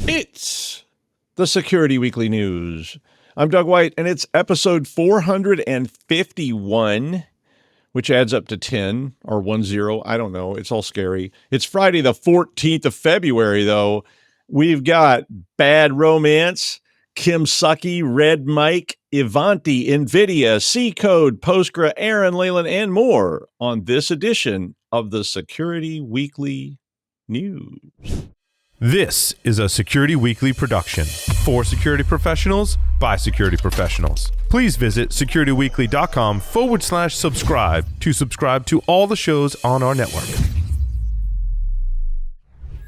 It's the Security Weekly News. I'm Doug White, and it's episode 451, which adds up to 10 or 10. I don't know. It's all scary. It's Friday, the 14th of February, though. We've got Bad Romance, Kimsuky, Red Mike, Ivanti, Nvidia, C Code, Postgre, Aaran Leyland, and more on this edition of the Security Weekly News. This is a Security Weekly production for security professionals by security professionals. Please visit securityweekly.com/subscribe to subscribe to all the shows on our network.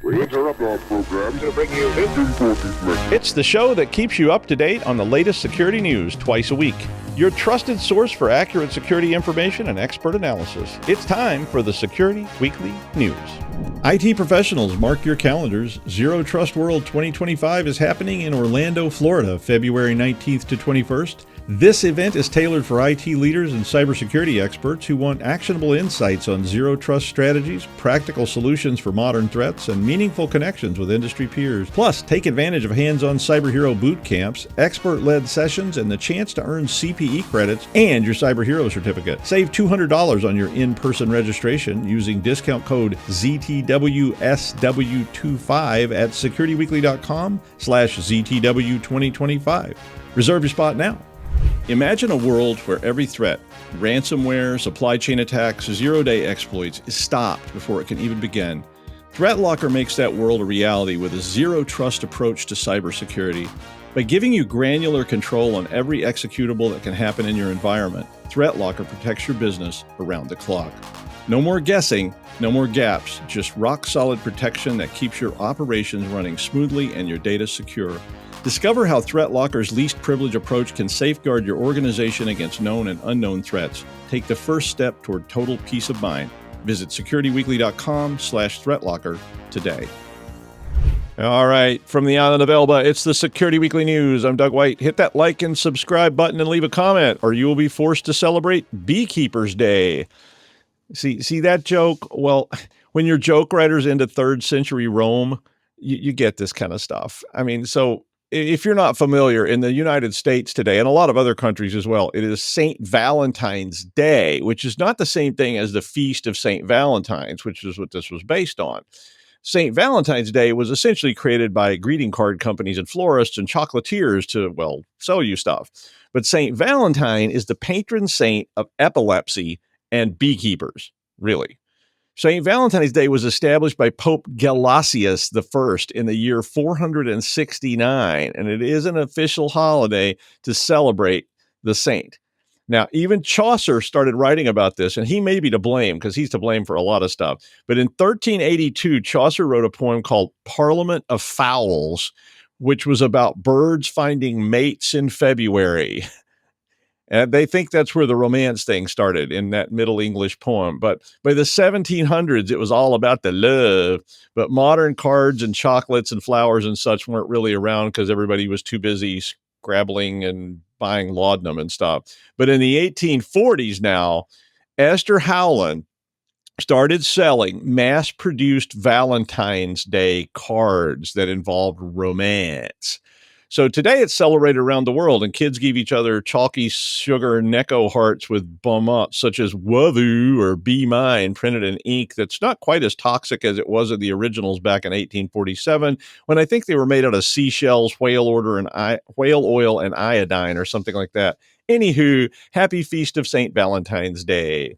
We interrupt our program to bring you this important message. It's the show that keeps you up to date on the latest security news twice a week. Your trusted source for accurate security information and expert analysis. It's time for the Security Weekly News. IT professionals, mark your calendars. Zero Trust World 2025 is happening in Orlando, Florida, February 19th to 21st. This event is tailored for IT leaders and cybersecurity experts who want actionable insights on zero trust strategies, practical solutions for modern threats, and meaningful connections with industry peers. Plus, take advantage of hands-on cyber hero boot camps, expert-led sessions, and the chance to earn CPE credits and your cyber hero certificate. Save $200 on your in-person registration using discount code ZTWSW25 at securityweekly.com/ZTW2025. Reserve your spot now. Imagine a world where every threat, ransomware, supply chain attacks, zero-day exploits, is stopped before it can even begin. ThreatLocker makes that world a reality with a zero-trust approach to cybersecurity. By giving you granular control on every executable that can happen in your environment, ThreatLocker protects your business around the clock. No more guessing, no more gaps, just rock-solid protection that keeps your operations running smoothly and your data secure. Discover how ThreatLocker's least privilege approach can safeguard your organization against known and unknown threats. Take the first step toward total peace of mind. Visit securityweekly.com/ThreatLocker today. All right, from the island of Elba, it's the Security Weekly News. I'm Doug White. Hit that like and subscribe button and leave a comment, or you will be forced to celebrate Beekeeper's Day. See that joke? Well, when your joke writer's into 3rd century Rome, you get this kind of stuff. I mean, so if you're not familiar, in the United States today, and a lot of other countries as well, it is St. Valentine's Day, which is not the same thing as the Feast of St. Valentine's, which is what this was based on. St. Valentine's Day was essentially created by greeting card companies and florists and chocolatiers to, well, sell you stuff. But St. Valentine is the patron saint of epilepsy and beekeepers, really. St. Valentine's Day was established by Pope Gelasius I in the year 469, and it is an official holiday to celebrate the saint. Now, even Chaucer started writing about this, and he may be to blame because he's to blame for a lot of stuff. But in 1382, Chaucer wrote a poem called Parliament of Fowls, which was about birds finding mates in February. And they think that's where the romance thing started, in that Middle English poem. But by the 1700s, it was all about the love. But modern cards and chocolates and flowers and such weren't really around because everybody was too busy scrabbling and buying laudanum and stuff. But in the 1840s now, Esther Howland started selling mass-produced Valentine's Day cards that involved romance. So today it's celebrated around the world, and kids give each other chalky sugar Necco hearts with bonmots such as Wavoo or Be Mine printed in ink that's not quite as toxic as it was in the originals back in 1847, when I think they were made out of seashells, whale oil, and iodine or something like that. Anywho, happy Feast of St. Valentine's Day.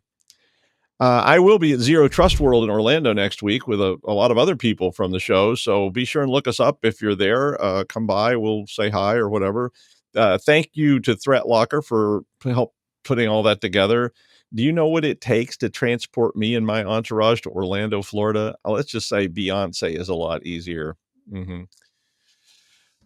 I will be at Zero Trust World in Orlando next week with a lot of other people from the show. So be sure and look us up if you're there. Come by. We'll say hi or whatever. Thank you to ThreatLocker for help putting all that together. Do you know what it takes to transport me and my entourage to Orlando, Florida? Let's just say Beyonce is a lot easier. Mm-hmm.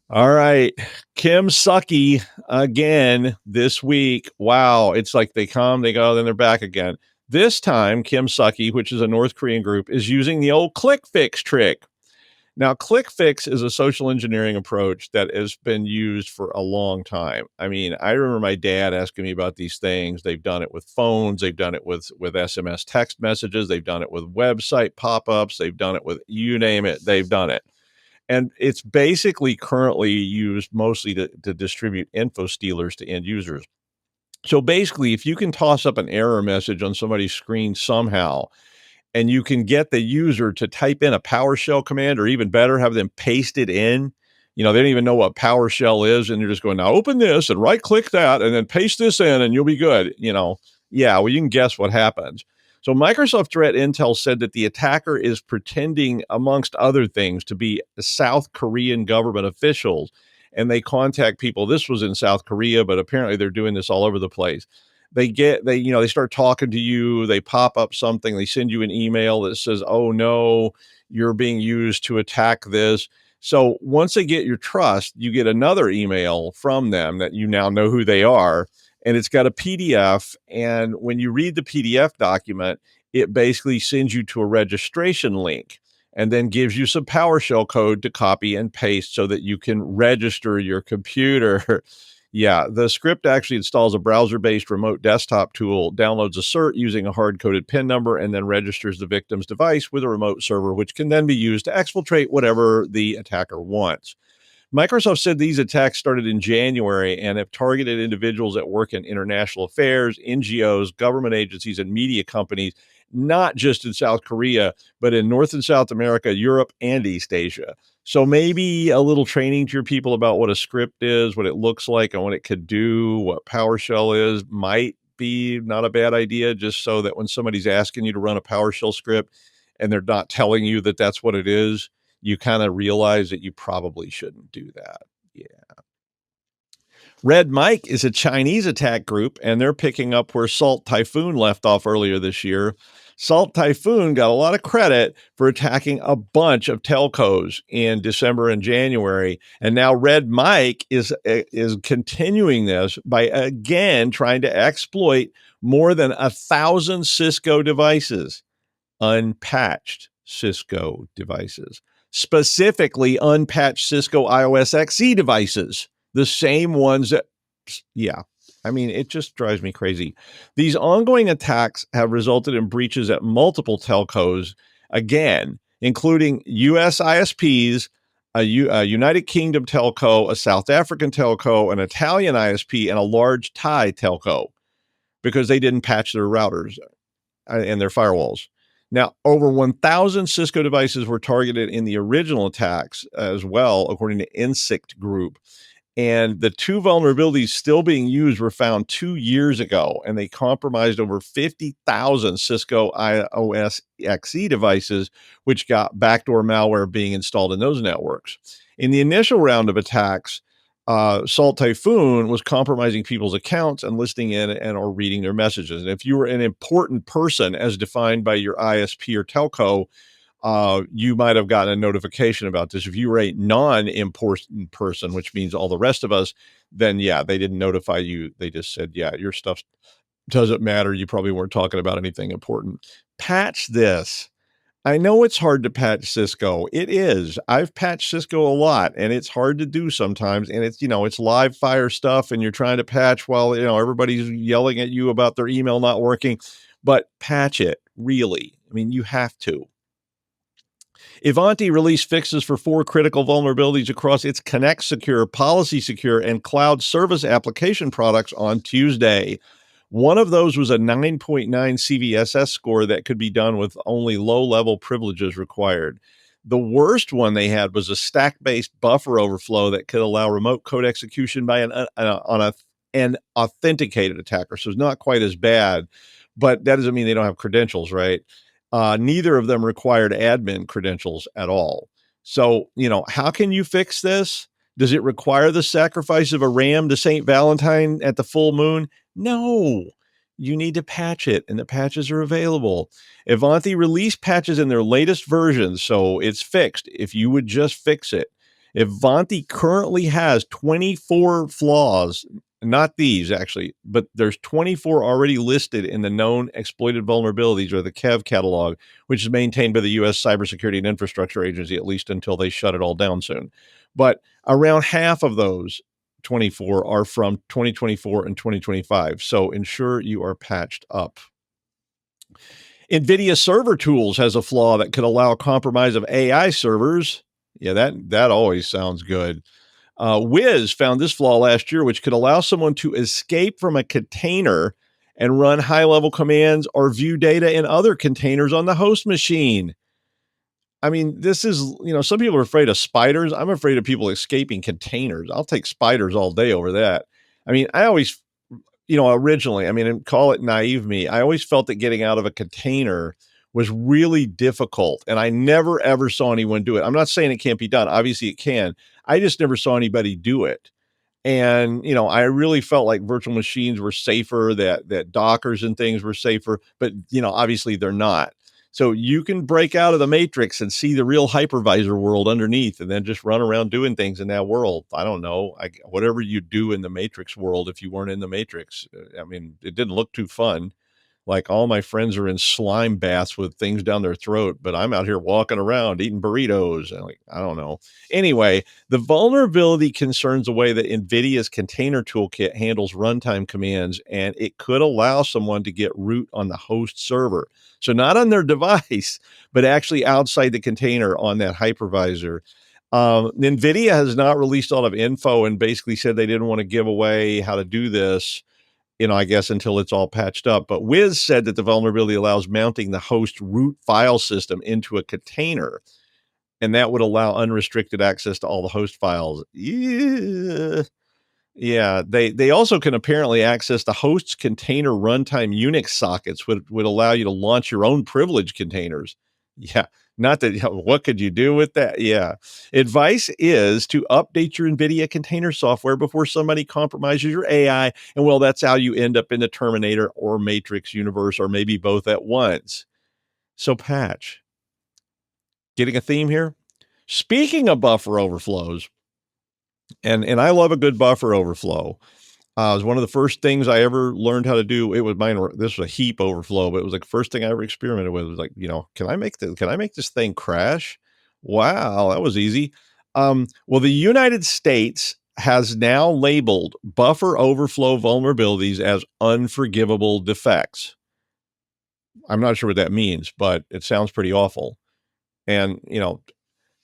All right. Kimsuky again this week. Wow. It's like they come, they go, then they're back again. This time, Kimsuky, which is a North Korean group, is using the old ClickFix trick. Now, ClickFix is a social engineering approach that has been used for a long time. I mean, I remember my dad asking me about these things. They've done it with phones. They've done it with SMS text messages. They've done it with website pop-ups. They've done it with you name it. They've done it. And it's basically currently used mostly to distribute info stealers to end users. So basically, if you can toss up an error message on somebody's screen somehow, and you can get the user to type in a PowerShell command, or even better, have them paste it in. They don't even know what PowerShell is, and you're just going, now open this and right click that and then paste this in and you'll be good. Yeah, well, you can guess what happens. So Microsoft threat intel said that the attacker is pretending, amongst other things, to be South Korean government officials, and they contact people. This was in South Korea, but apparently they're doing this all over the place. They start talking to you, they pop up something, they send you an email that says, oh no, you're being used to attack this. So once they get your trust, you get another email from them that you now know who they are, and it's got a PDF. And when you read the PDF document, it basically sends you to a registration link and then gives you some PowerShell code to copy and paste so that you can register your computer. Yeah, the script actually installs a browser-based remote desktop tool, downloads a cert using a hard-coded PIN number, and then registers the victim's device with a remote server, which can then be used to exfiltrate whatever the attacker wants. Microsoft said these attacks started in January and have targeted individuals that work in international affairs, NGOs, government agencies, and media companies, not just in South Korea, but in North and South America, Europe, and East Asia. So maybe a little training to your people about what a script is, what it looks like, and what it could do, what PowerShell is, might be not a bad idea, just so that when somebody's asking you to run a PowerShell script and they're not telling you that that's what it is, you kind of realize that you probably shouldn't do that. Yeah. Red Mike is a Chinese attack group, and they're picking up where Salt Typhoon left off earlier this year. Salt Typhoon got a lot of credit for attacking a bunch of telcos in December and January, and now Red Mike is continuing this by again trying to exploit more than 1,000 Cisco devices, unpatched Cisco devices, specifically unpatched Cisco iOS XE devices, the same ones that, yeah. I mean, it just drives me crazy. These ongoing attacks have resulted in breaches at multiple telcos, again, including US ISPs, a United Kingdom telco, a South African telco, an Italian ISP, and a large Thai telco, because they didn't patch their routers and their firewalls. Now, over 1,000 Cisco devices were targeted in the original attacks as well, according to Insect Group. And the two vulnerabilities still being used were found 2 years ago, and they compromised over 50,000 Cisco iOS XE devices, which got backdoor malware being installed in those networks. In the initial round of attacks, Salt Typhoon was compromising people's accounts and listening in and or reading their messages. And if you were an important person as defined by your ISP or telco, you might have gotten a notification about this. If you were a non-important person, which means all the rest of us, then yeah, they didn't notify you. They just said, yeah, your stuff doesn't matter. You probably weren't talking about anything important. Patch this. I know it's hard to patch Cisco. It is. I've patched Cisco a lot, and it's hard to do sometimes. And it's, it's live fire stuff, and you're trying to patch while, everybody's yelling at you about their email not working. But patch it, really. I mean, you have to. Ivanti released fixes for 4 critical vulnerabilities across its Connect Secure, Policy Secure, and Cloud Service application products on Tuesday. One of those was a 9.9 CVSS score that could be done with only low-level privileges required. The worst one they had was a stack-based buffer overflow that could allow remote code execution by an authenticated attacker. So it's not quite as bad, but that doesn't mean they don't have credentials, right? Neither of them required admin credentials at all. So, how can you fix this? Does it require the sacrifice of a ram to St. Valentine at the full moon? No, you need to patch it, and the patches are available. Ivanti released patches in their latest versions, so it's fixed if you would just fix it. Ivanti currently has 24 flaws, not these actually, but there's 24 already listed in the known exploited vulnerabilities, or the KEV catalog, which is maintained by the U.S. Cybersecurity and Infrastructure Agency, at least until they shut it all down soon. But around half of those 24 are from 2024 and 2025. So ensure you are patched up. Nvidia Server Tools has a flaw that could allow compromise of AI servers. Yeah, that always sounds good. Wiz found this flaw last year, which could allow someone to escape from a container and run high-level commands or view data in other containers on the host machine. I mean, this is, some people are afraid of spiders. I'm afraid of people escaping containers. I'll take spiders all day over that. I mean, I always, originally, I mean, and call it naive me, I always felt that getting out of a container was really difficult. And I never, ever saw anyone do it. I'm not saying it can't be done. Obviously, it can. I just never saw anybody do it. And, I really felt like virtual machines were safer, that Dockers and things were safer, but, obviously they're not. So you can break out of the matrix and see the real hypervisor world underneath and then just run around doing things in that world. I don't know. Whatever you do in the matrix world, if you weren't in the matrix, I mean, it didn't look too fun. Like all my friends are in slime baths with things down their throat, but I'm out here walking around eating burritos. And I don't know. Anyway, the vulnerability concerns the way that Nvidia's container toolkit handles runtime commands, and it could allow someone to get root on the host server. So not on their device, but actually outside the container on that hypervisor. Nvidia has not released a lot of info and basically said they didn't want to give away how to do this, I guess until it's all patched up. But Wiz said that the vulnerability allows mounting the host root file system into a container, and that would allow unrestricted access to all the host files. Yeah. Yeah, they also can apparently access the host's container runtime Unix sockets, would allow you to launch your own privilege containers. Yeah, not that what could you do with that? Yeah. Advice is to update your NVIDIA container software before somebody compromises your AI. And well, that's how you end up in the Terminator or Matrix universe, or maybe both at once. So patch. Getting a theme here? Speaking of buffer overflows, and I love a good buffer overflow. It was one of the first things I ever learned how to do. It was mine. This was a heap overflow, but it was like the first thing I ever experimented with. It was like, can I make this thing crash? Wow, that was easy. Well, the United States has now labeled buffer overflow vulnerabilities as unforgivable defects. I'm not sure what that means, but it sounds pretty awful. And,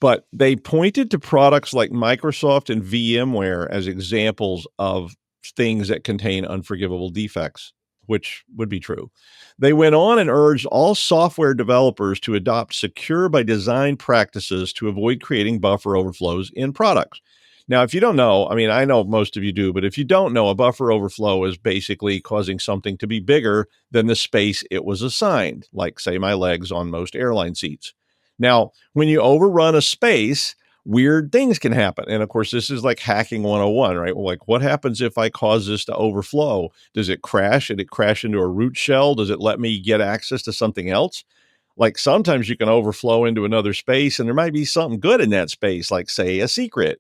but they pointed to products like Microsoft and VMware as examples of things that contain unforgivable defects, which would be true. They went on and urged all software developers to adopt secure by design practices to avoid creating buffer overflows in products. Now, if you don't know, I mean, I know most of you do, but if you don't know, a buffer overflow is basically causing something to be bigger than the space it was assigned, like, say, my legs on most airline seats. Now, when you overrun a space, weird things can happen. And of course, this is like hacking 101, right? Well, like, what happens if I cause this to overflow? Does it crash? Did it crash into a root shell? Does it let me get access to something else? Like sometimes you can overflow into another space and there might be something good in that space, like say a secret.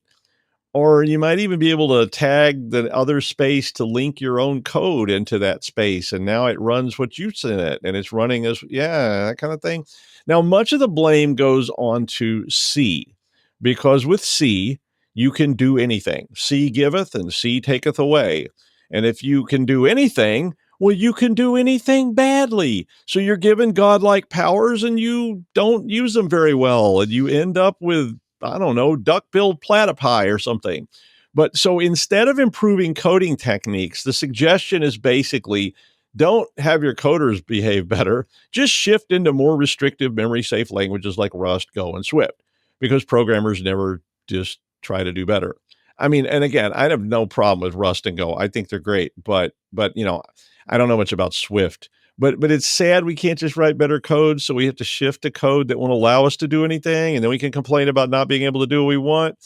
Or you might even be able to tag the other space to link your own code into that space. And now it runs what you sent it and it's running as, that kind of thing. Now, much of the blame goes on to C, because with C, you can do anything. C giveth and C taketh away. And if you can do anything, well, you can do anything badly. So you're given godlike powers and you don't use them very well. And you end up with, I don't know, duck-billed platypi or something. But so instead of improving coding techniques, the suggestion is basically don't have your coders behave better. Just shift into more restrictive memory-safe languages like Rust, Go, and Swift, because programmers never just try to do better. I mean, and again, I have no problem with Rust and Go. I think they're great, but I don't know much about Swift. But it's sad we can't just write better code, so we have to shift to code that won't allow us to do anything, and then we can complain about not being able to do what we want.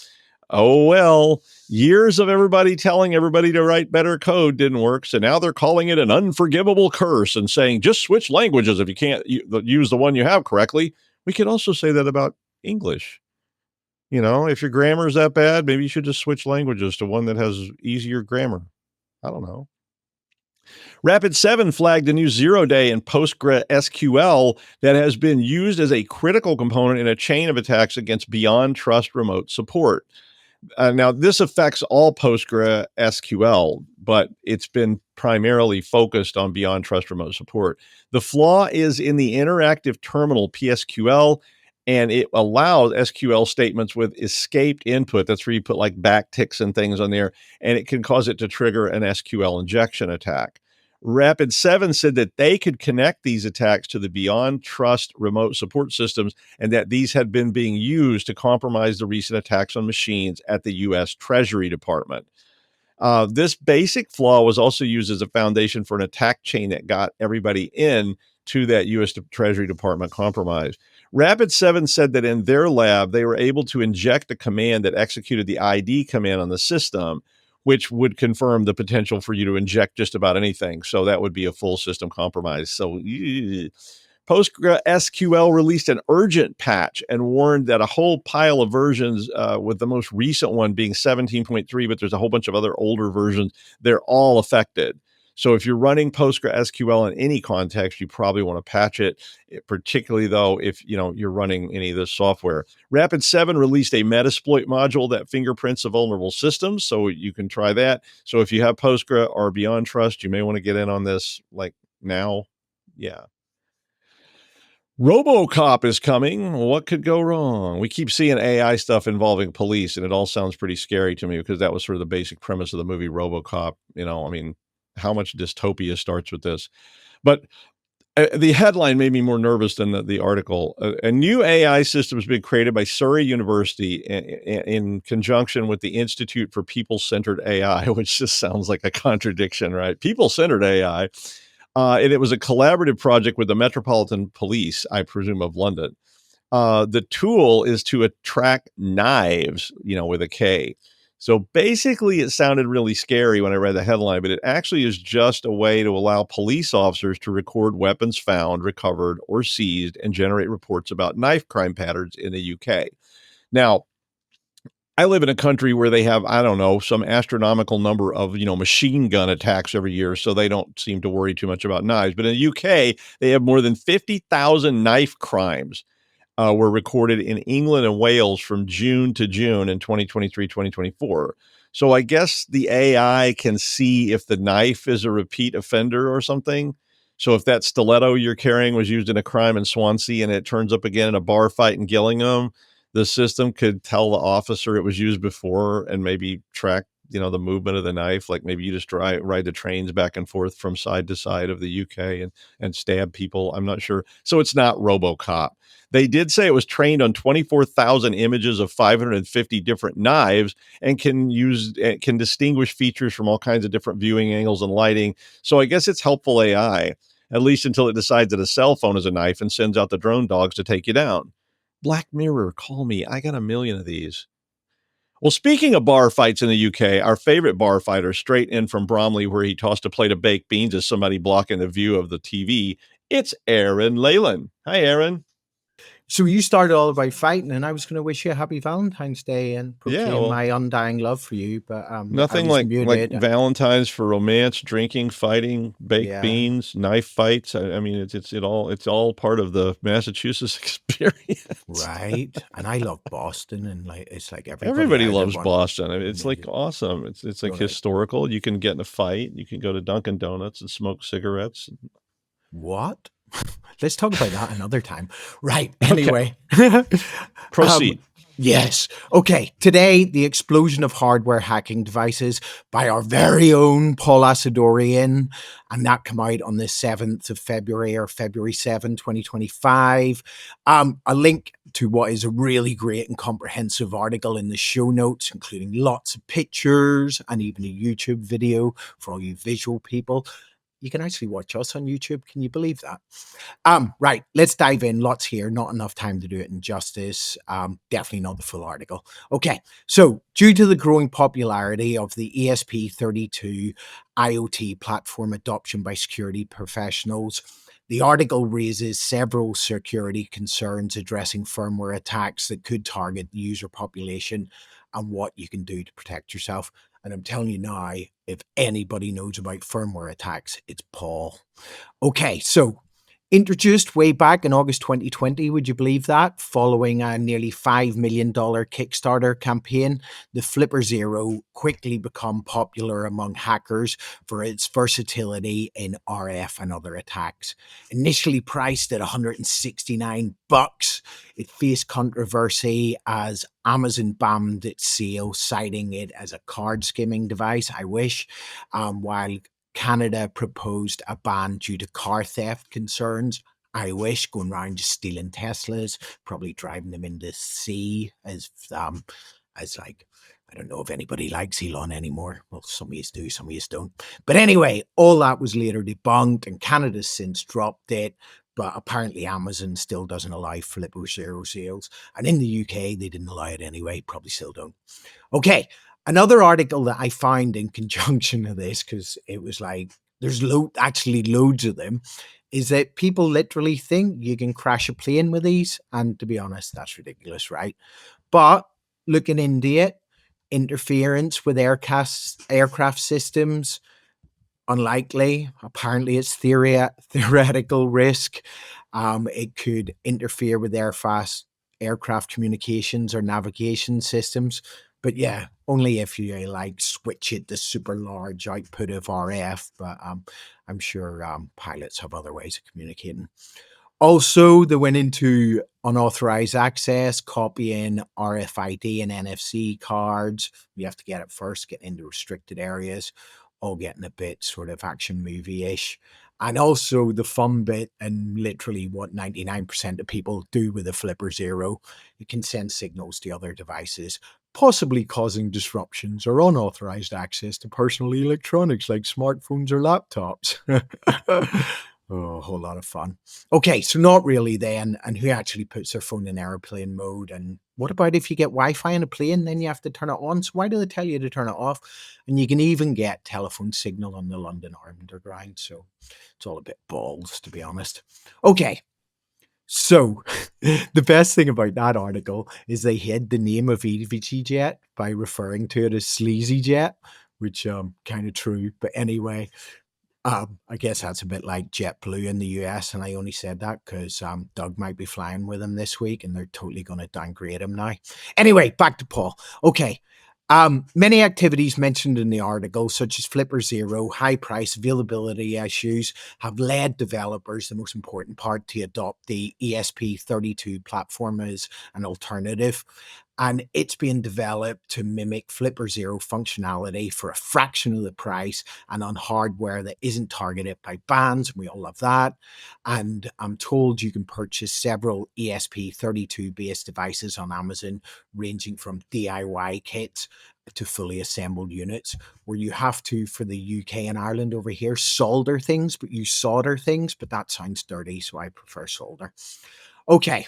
Oh, well, years of everybody telling everybody to write better code didn't work, so now they're calling it an unforgivable curse and saying, just switch languages if you can't use the one you have correctly. We could also say that about English. If your grammar is that bad, maybe you should just switch languages to one that has easier grammar. I don't know. Rapid7 flagged a new 0-day in PostgreSQL that has been used as a critical component in a chain of attacks against Beyond Trust remote support. Now, this affects all PostgreSQL, but it's been primarily focused on Beyond Trust remote support. The flaw is in the interactive terminal PSQL, and it allows SQL statements with escaped input. That's where you put like backticks and things on there, and it can cause it to trigger an SQL injection attack. Rapid7 said that they could connect these attacks to the Beyond Trust remote support systems, and that these had been being used to compromise the recent attacks on machines at the U.S. Treasury Department. This basic flaw was also used as a foundation for an attack chain that got everybody in to that U.S. Treasury Department compromise. Rapid7 said that in their lab, they were able to inject a command that executed the ID command on the system, which would confirm the potential for you to inject just about anything. So that would be a full system compromise. So PostgreSQL released an urgent patch and warned that a whole pile of versions, with the most recent one being 17.3, but there's a whole bunch of other older versions, they're all affected. So if you're running PostgreSQL in any context, you probably want to patch it, particularly though if you're running any of this software. Rapid7 released a Metasploit module that fingerprints the vulnerable systems, so you can try that. So if you have Postgre or Beyond Trust, you may want to get in on this like now. Yeah. RoboCop is coming. What could go wrong? We keep seeing AI stuff involving police, and it all sounds pretty scary to me because that was sort of the basic premise of the movie RoboCop. I mean, how much dystopia starts with this? But the headline made me more nervous than the article. A new AI system has been created by Surrey University in conjunction with the Institute for People-Centered AI, which just sounds like a contradiction, right? People-Centered AI. And it was a collaborative project with the Metropolitan Police, I presume, of London. The tool is to track knives, with a K. So basically, it sounded really scary when I read the headline, but it actually is just a way to allow police officers to record weapons found, recovered, or seized and generate reports about knife crime patterns in the UK. Now, I live in a country where they have, I don't know, some astronomical number of, machine gun attacks every year. So they don't seem to worry too much about knives. But in the UK, they have more than 50,000 knife crimes were recorded in England and Wales from June to June in 2023, 2024. So I guess the AI can see if the knife is a repeat offender or something. So if that stiletto you're carrying was used in a crime in Swansea and it turns up again in a bar fight in Gillingham, the system could tell the officer it was used before and maybe track, the movement of the knife. Like maybe you just ride the trains back and forth from side to side of the UK and stab people. I'm not sure. So it's not RoboCop. They did say it was trained on 24,000 images of 550 different knives and can distinguish features from all kinds of different viewing angles and lighting. So I guess it's helpful AI, at least until it decides that a cell phone is a knife and sends out the drone dogs to take you down. Black Mirror, call me. I got a million of these. Well, speaking of bar fights in the UK, our favorite bar fighter, straight in from Bromley, where he tossed a plate of baked beans at somebody blocking the view of the TV, it's Aaran Leyland. Hi, Aaron. So you started all about fighting, and I was going to wish you a happy Valentine's Day and proclaim my undying love for you. But nothing like Valentine's for romance, drinking, fighting, baked beans, knife fights. I mean, it's all part of the Massachusetts experience, right? And I love Boston, and it's like everybody loves Boston. I mean, it's like awesome. It's like historical. You can get in a fight. You can go to Dunkin' Donuts and smoke cigarettes. What? Let's talk about that another time. Right. Anyway. Okay. Proceed. Yes. Okay. Today, the explosion of hardware hacking devices by our very own Paul Asadorian. And that came out on the 7th of February or February 7, 2025. A link to what is a really great and comprehensive article in the show notes, including lots of pictures and even a YouTube video for all you visual people. You can actually watch us on YouTube. Can you believe that? Right. Let's dive in. Lots here. Not enough time to do it in justice. Definitely not the full article. Okay. So due to the growing popularity of the ESP32 IoT platform adoption by security professionals, the article raises several security concerns addressing firmware attacks that could target the user population and what you can do to protect yourself. And I'm telling you now, if anybody knows about firmware attacks, it's Paul. Okay, so Introduced way back in August 2020, would you believe that? Following a nearly $5 million Kickstarter campaign, the Flipper Zero quickly became popular among hackers for its versatility in RF and other attacks. Initially priced at $169, it faced controversy as Amazon banned its sale, citing it as a card skimming device. I wish, while Canada proposed a ban due to car theft concerns. I wish, going around just stealing Teslas, probably driving them into the sea as like, I don't know if anybody likes Elon anymore. Well, some of you do, some of you don't. But anyway, all that was later debunked, and Canada's since dropped it. But apparently Amazon still doesn't allow Flipper Zero sales. And in the UK, they didn't allow it anyway, probably still don't. Okay, another article that I found in conjunction with this, because it was like, there's actually loads of them, is that people literally think you can crash a plane with these. And to be honest, that's ridiculous, right? But looking into it, interference with aircraft systems, unlikely. Apparently, it's theoretical risk. It could interfere with aircraft communications or navigation systems. But yeah, only if you like switch it to super large output of RF. But I'm sure pilots have other ways of communicating. Also, they went into unauthorized access, copying RFID and NFC cards. You have to get it first, get into restricted areas, all getting a bit sort of action movie-ish. And also the fun bit, and literally what 99% of people do with a Flipper Zero, it can send signals to other devices, possibly causing disruptions or unauthorized access to personal electronics like smartphones or laptops. Oh, a whole lot of fun. Okay, so not really then. And who actually puts their phone in airplane mode? And what about if you get Wi-Fi in a plane, then you have to turn it on? So why do they tell you to turn it off? And you can even get telephone signal on the London Underground. So it's all a bit balls, to be honest. Okay, so the best thing about that article is they hid the name of EasyJet by referring to it as Sleazy Jet, which kind of true. But anyway, I guess that's a bit like JetBlue in the US, and I only said that because Doug might be flying with him this week, and they're totally going to downgrade him now. Anyway, back to Paul. Okay. Many activities mentioned in the article, such as Flipper Zero, high price, availability issues, have led developers, the most important part, to adopt the ESP32 platform as an alternative. And it's being developed to mimic Flipper Zero functionality for a fraction of the price and on hardware that isn't targeted by bans. We all love that. And I'm told you can purchase several ESP32 based devices on Amazon, ranging from DIY kits to fully assembled units, where you have to, for the UK and Ireland over here, solder things, but you solder things, but that sounds dirty, so I prefer solder. Okay.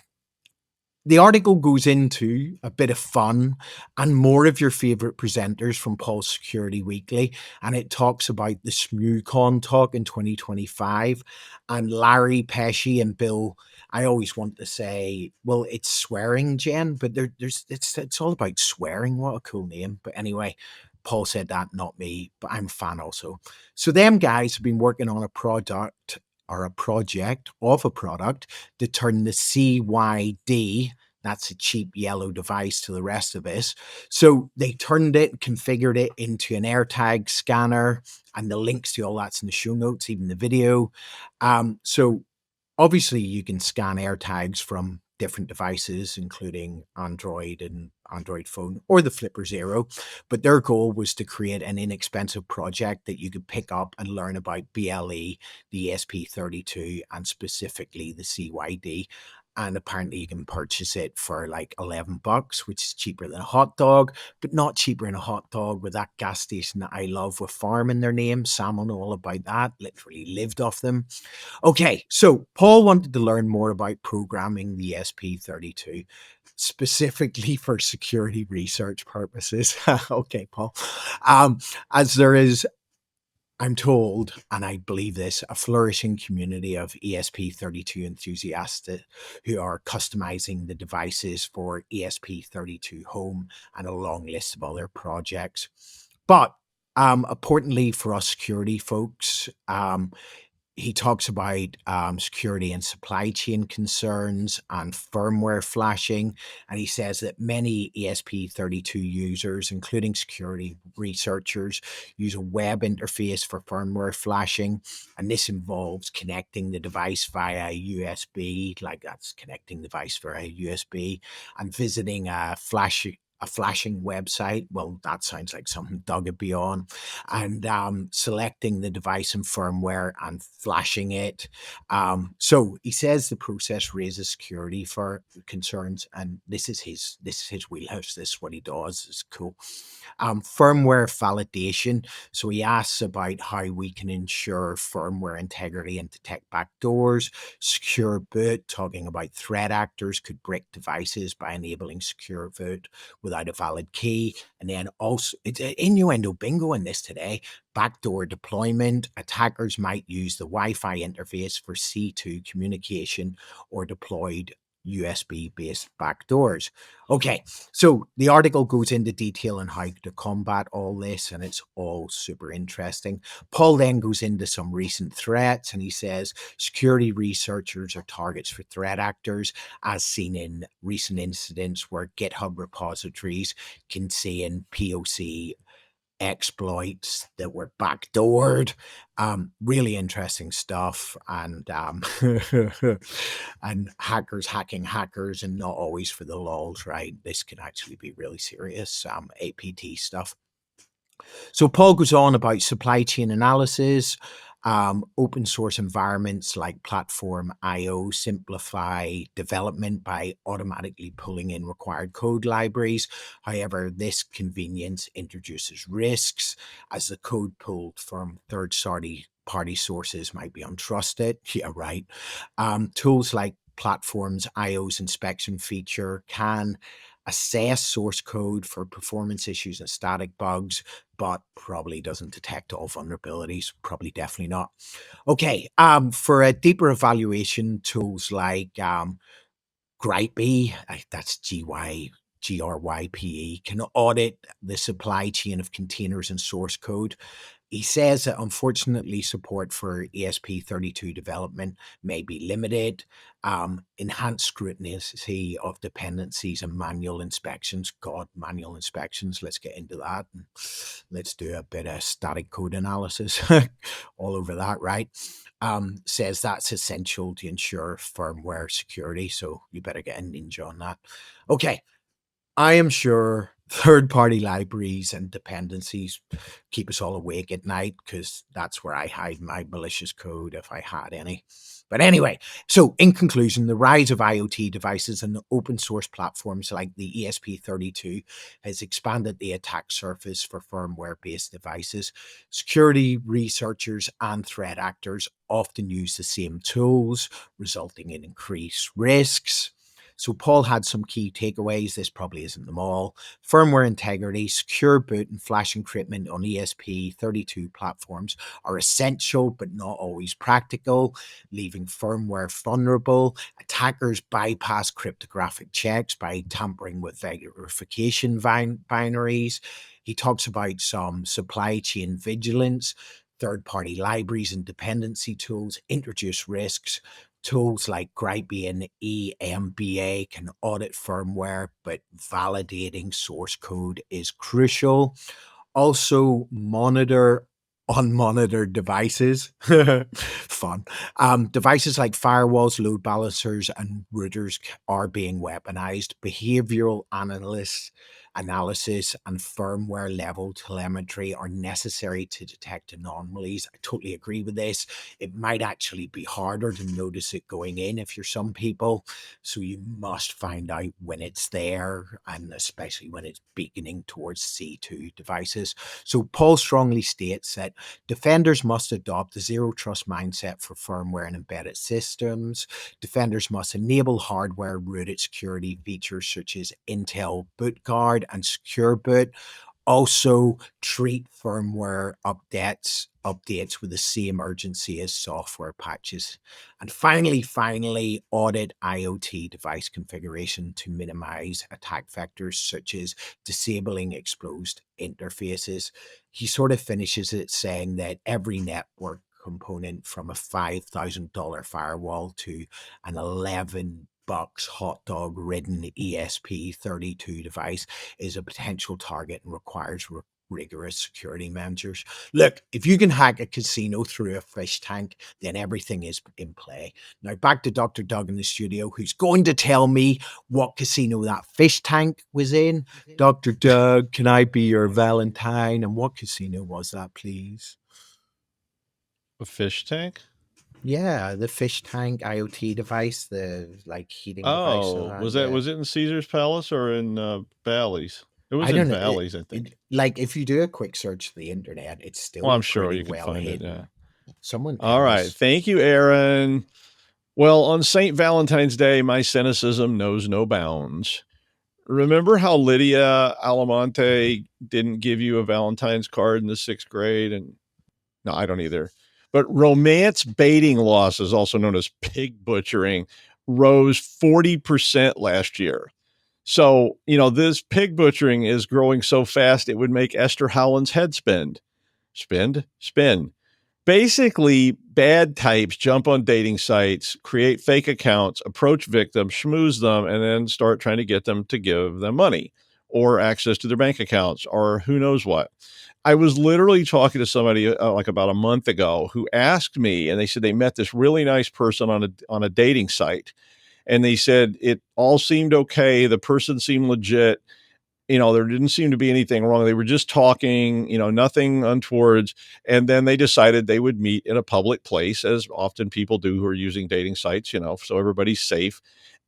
The article goes into a bit of fun and more of your favorite presenters from Paul's Security Weekly. And it talks about the SMUCon talk in 2025 and Larry, Pesci and Bill. I always want to say, well, it's swearing, Jen, but it's all about swearing. What a cool name. But anyway, Paul said that, not me, but I'm a fan also. So them guys have been working on a project of a product to turn the CYD, that's a cheap yellow device, to the rest of us. So they turned it, configured it into an AirTag scanner, and the links to all that's in the show notes, even the video. So obviously you can scan AirTags from different devices, including Android and Android phone or the Flipper Zero. But their goal was to create an inexpensive project that you could pick up and learn about BLE, the ESP32, and specifically the CYD. And apparently you can purchase it for like $11, which is cheaper than a hot dog, but not cheaper than a hot dog with that gas station that I love with farm in their name. Sam will know all about that, literally lived off them. Okay, so Paul wanted to learn more about programming the ESP32, specifically for security research purposes. Okay, Paul. As there is, I'm told, and I believe this, a flourishing community of ESP32 enthusiasts who are customizing the devices for ESP32 Home and a long list of other projects. But importantly for us security folks, he talks about security and supply chain concerns and firmware flashing. And he says that many ESP32 users, including security researchers, use a web interface for firmware flashing. And this involves connecting the device via USB, like that's connecting the device via USB, and visiting a flashing website. Well, that sounds like something Doug would be on. And selecting the device and firmware and flashing it. So he says the process raises security for concerns, and this is his wheelhouse. This is what he does. It's cool. Firmware validation. So he asks about how we can ensure firmware integrity and detect backdoors. Secure boot, talking about threat actors could break devices by enabling secure boot without a valid key. And then also, it's innuendo bingo in this today. Backdoor deployment. Attackers might use the Wi-Fi interface for C2 communication or deployed USB-based backdoors. Okay, so the article goes into detail on how to combat all this, and it's all super interesting. Paul then goes into some recent threats, and he says security researchers are targets for threat actors, as seen in recent incidents where GitHub repositories contain POC exploits that were backdoored. Really interesting stuff, and and hackers hacking hackers, and not always for the lols, right? This can actually be really serious APT stuff. So Paul goes on about supply chain analysis. Open source environments like Platform IO simplify development by automatically pulling in required code libraries. However, this convenience introduces risks, as the code pulled from third-party sources might be untrusted. Yeah, right. Tools like Platform's IO's inspection feature can assess source code for performance issues and static bugs, but probably doesn't detect all vulnerabilities. Probably definitely not. Okay, for a deeper evaluation, tools like Gripey, that's GRYPE, can audit the supply chain of containers and source code. He says that unfortunately support for ESP32 development may be limited. Enhanced scrutiny of dependencies and manual inspections. God, manual inspections. Let's get into that. And let's do a bit of static code analysis all over that, right? Says that's essential to ensure firmware security. So you better get a ninja on that. Okay. I am sure third-party libraries and dependencies keep us all awake at night, because that's where I hide my malicious code if I had any. But anyway, so in conclusion, the rise of IoT devices and open source platforms like the ESP32 has expanded the attack surface for firmware-based devices. Security researchers and threat actors often use the same tools, resulting in increased risks. So Paul had some key takeaways. This probably isn't them all. Firmware integrity, secure boot, and flash encryption on ESP32 platforms are essential, but not always practical, leaving firmware vulnerable. Attackers bypass cryptographic checks by tampering with verification binaries. He talks about some supply chain vigilance. Third-party libraries and dependency tools introduce risks. Tools like Gripey and EMBA can audit firmware, but validating source code is crucial. Also, monitor unmonitored devices. Fun. Devices like firewalls, load balancers, and routers are being weaponized. Behavioral analysis and firmware level telemetry are necessary to detect anomalies. I totally agree with this. It might actually be harder to notice it going in if you're some people. So you must find out when it's there, and especially when it's beaconing towards C2 devices. So Paul strongly states that defenders must adopt a zero trust mindset for firmware and embedded systems. Defenders must enable hardware rooted security features such as Intel Boot Guard and Secure Boot. Also, treat firmware updates with the same urgency as software patches. And finally, audit IoT device configuration to minimize attack vectors, such as disabling exposed interfaces. He sort of finishes it saying that every network component from a $5,000 firewall to an $11 hot dog ridden ESP32 device is a potential target and requires rigorous security measures. Look, if you can hack a casino through a fish tank, then everything is in play. Now back to Dr. Doug in the studio, who's going to tell me what casino that fish tank was in. Dr. Doug, can I be your Valentine? And what casino was that, please? A fish tank? Yeah, the fish tank IoT device, the like heating device. Oh, was it in Caesar's Palace or in Bally's? It was I don't in know. Bally's, I think. Like if you do a quick search of the internet, it's still Well, I'm sure pretty you can well find hidden. it. Yeah. Someone All right. else. Thank you, Aaron. Well, on St. Valentine's Day, my cynicism knows no bounds. Remember how Lydia Alamonte didn't give you a Valentine's card in the 6th grade? And no, I don't either. But romance baiting losses, also known as pig butchering, rose 40% last year. So, this pig butchering is growing so fast, it would make Esther Howland's head spin. Spin. Basically, bad types jump on dating sites, create fake accounts, approach victims, schmooze them, and then start trying to get them to give them money or access to their bank accounts or who knows what. I was literally talking to somebody like about a month ago who asked me, and they said they met this really nice person on a dating site. And they said it all seemed okay. The person seemed legit. There didn't seem to be anything wrong. They were just talking, nothing untoward. And then they decided they would meet in a public place, as often people do who are using dating sites, so everybody's safe.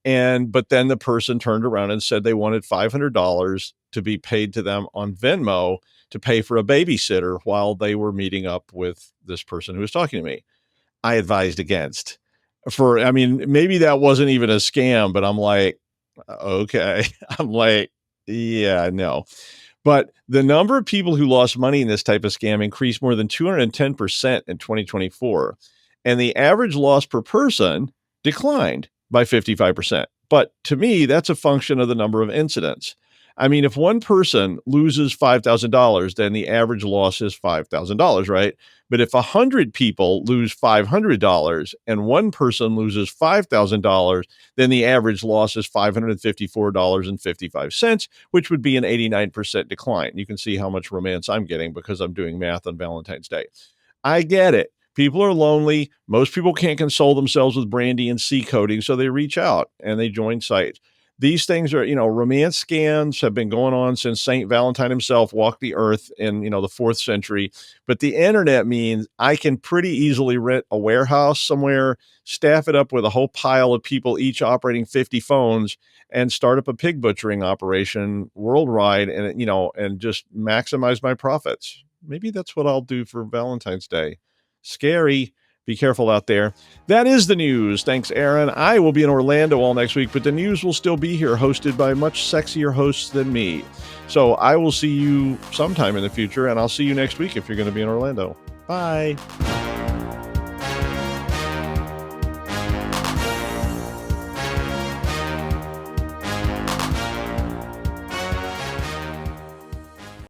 But then the person turned around and said they wanted $500 to be paid to them on Venmo to pay for a babysitter while they were meeting up with this person who was talking to me. I advised against. Maybe that wasn't even a scam, but I'm like, okay. I'm like, yeah, no. But the number of people who lost money in this type of scam increased more than 210% in 2024. And the average loss per person declined by 55%. But to me, that's a function of the number of incidents. If one person loses $5,000, then the average loss is $5,000, right? But if 100 people lose $500 and one person loses $5,000, then the average loss is $554.55, which would be an 89% decline. You can see how much romance I'm getting because I'm doing math on Valentine's Day. I get it. People are lonely. Most people can't console themselves with brandy and sea coating, so they reach out and they join sites. These things are, romance scams have been going on since St. Valentine himself walked the earth in, the 4th century. But the internet means I can pretty easily rent a warehouse somewhere, staff it up with a whole pile of people, each operating 50 phones, and start up a pig butchering operation worldwide and, and just maximize my profits. Maybe that's what I'll do for Valentine's Day. Scary. Be careful out there. That is the news. Thanks, Aaron. I will be in Orlando all next week, but the news will still be here, hosted by much sexier hosts than me. So I will see you sometime in the future, and I'll see you next week if you're going to be in Orlando. Bye.